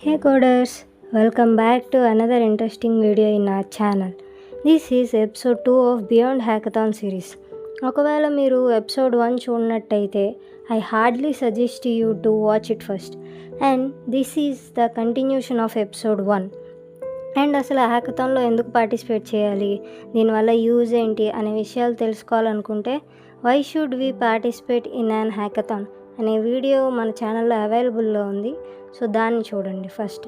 Hey coders, welcome back to another interesting video in our channel. This is episode 2 of Beyond Hackathon series. ఒకవేళ మీరు episode 1 చూడనట్టయితే I hardly suggest you to watch it first. And this is the continuation of episode 1. And అసలు హ్యాకథాన్లో ఎందుకు participate చేయాలి, దీనివల్ల use ఏంటి అనే విషయాలు తెలుసుకోవాలనుకుంటే why should we participate in an hackathon అనే వీడియో మన ఛానల్లో అవైలబుల్లో ఉంది. సో దాన్ని చూడండి first.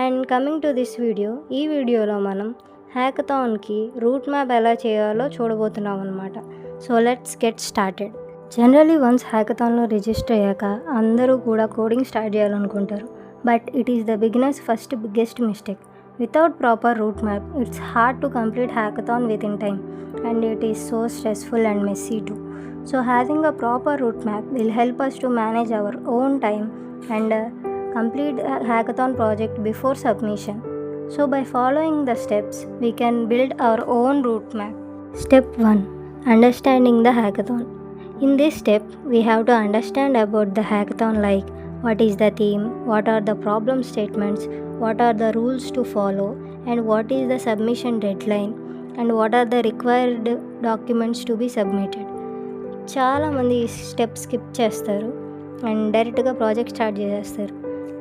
And coming to this video, ఈ వీడియోలో మనం హ్యాకథాన్కి రూట్ మ్యాప్ ఎలా చేయాలో చూడబోతున్నాం అనమాట. So let's get started. Generally once హ్యాకథాన్లో రిజిస్టర్ అయ్యాక అందరూ కూడా కోడింగ్ స్టార్ట్ చేయాలనుకుంటారు. But it is the beginners first biggest mistake. Without proper route map, it's hard to complete hackathon within time, and it is so stressful and messy too. So having a proper route map will help us to manage our own time and complete a hackathon project before submission. So by following the steps, we can build our own route map. Step 1. Understanding the hackathon. In this step, we have to understand about the hackathon, like what is the theme, what are the problem statements, what are the rules to follow, and what is the submission deadline, and what are the required documents to be submitted. చాలామంది ఈ step skip చేస్తారు and డైరెక్ట్గా project start చేసేస్తారు.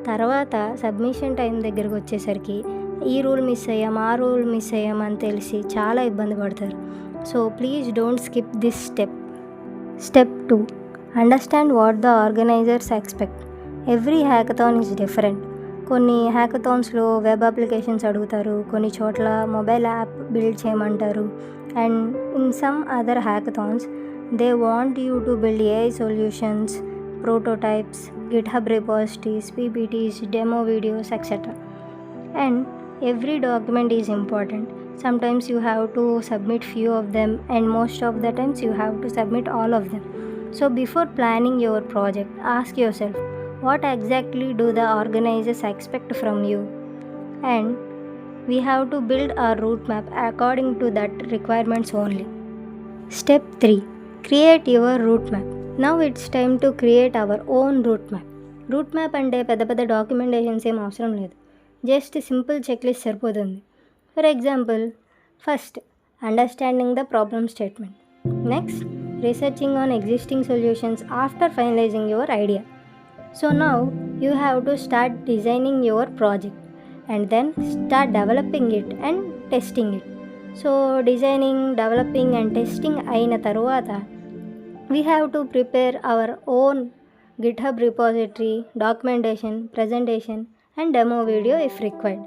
తర్వాత submission time దగ్గరకు వచ్చేసరికి ఈ rule miss అయ్యాం, ఆ రూల్ మిస్ అయ్యాం అని తెలిసి చాలా ఇబ్బంది పడతారు. So please don't skip this step. Step 2. Understand what the organisers expect. Every hackathon is different. కొన్ని హ్యాకథాన్స్లో వెబ్ అప్లికేషన్స్ అడుగుతారు, కొన్ని చోట్ల మొబైల్ యాప్ బిల్డ్ చేయమంటారు, and in some other hackathons they want you to build AI solutions, prototypes, GitHub repositories, PPTs, demo videos etcetera. And every document is important. Sometimes you have to submit few of them, and most of the times you have to submit all of them. So before planning your project, ask yourself, what exactly do the organizers expect from you? And we have to build our route map according to that requirements only. Step 3. Create your route map. Now it's time to create our own route map. Route map అంటే పెద్ద documentations ఏం అవసరం లేదు, just simple checklist సరిపోతుంది. For example, first, understanding the problem statement. Next, researching on existing solutions after finalizing your idea. So now, you have to start designing your project and then start developing it and testing it. So, designing, developing and testing ayina tarvata, we have to prepare our own GitHub repository, documentation, presentation and demo video if required.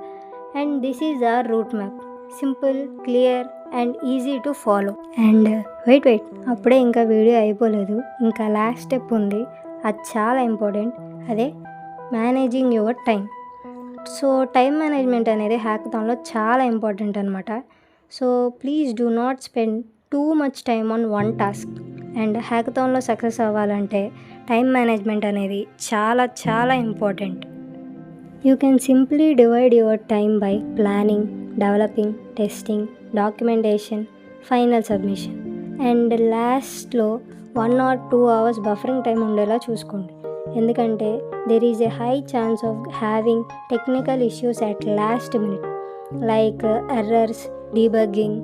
And this is our route map. Simple, clear and easy to follow. And wait, అప్పుడే ఇంకా video అయిపోలేదు, ఇంకా last step ఉంది. అది చాలా important, అదే managing your time. So time management అనేది హ్యాకథాన్లో చాలా ఇంపార్టెంట్ అనమాట. So please do not spend too much time on one task. And హ్యాకథాన్లో సక్సెస్ అవ్వాలంటే టైం మేనేజ్మెంట్ అనేది చాలా important. You can simply divide your time by planning, developing, testing, documentation, final submission. And లాస్ట్లో 1 or 2 hours buffering time ఉండేలా చూసుకోండి. ఎందుకంటే there is a high chance of having technical issues at last minute, like errors, debugging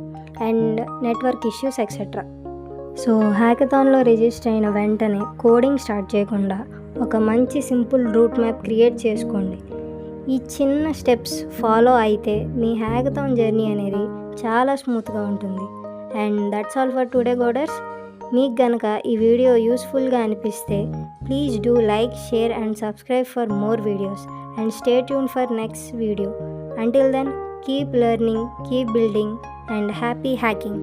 and network issues etc. So హ్యాకథాన్లో register అయిన వెంటనే coding start చేయకుండా ఒక మంచి సింపుల్ రూట్ మ్యాప్ క్రియేట్ చేసుకోండి. ఈ చిన్న స్టెప్స్ ఫాలో అయితే మీ హ్యాకథాన్ జర్నీ అనేది చాలా స్మూత్గా ఉంటుంది. And that's all for today coders. మీకు కనుక ఈ వీడియో యూస్ఫుల్గా అనిపిస్తే please do like, share and subscribe for more videos and stay tune for next video. Until then, keep learning, keep building and happy hacking.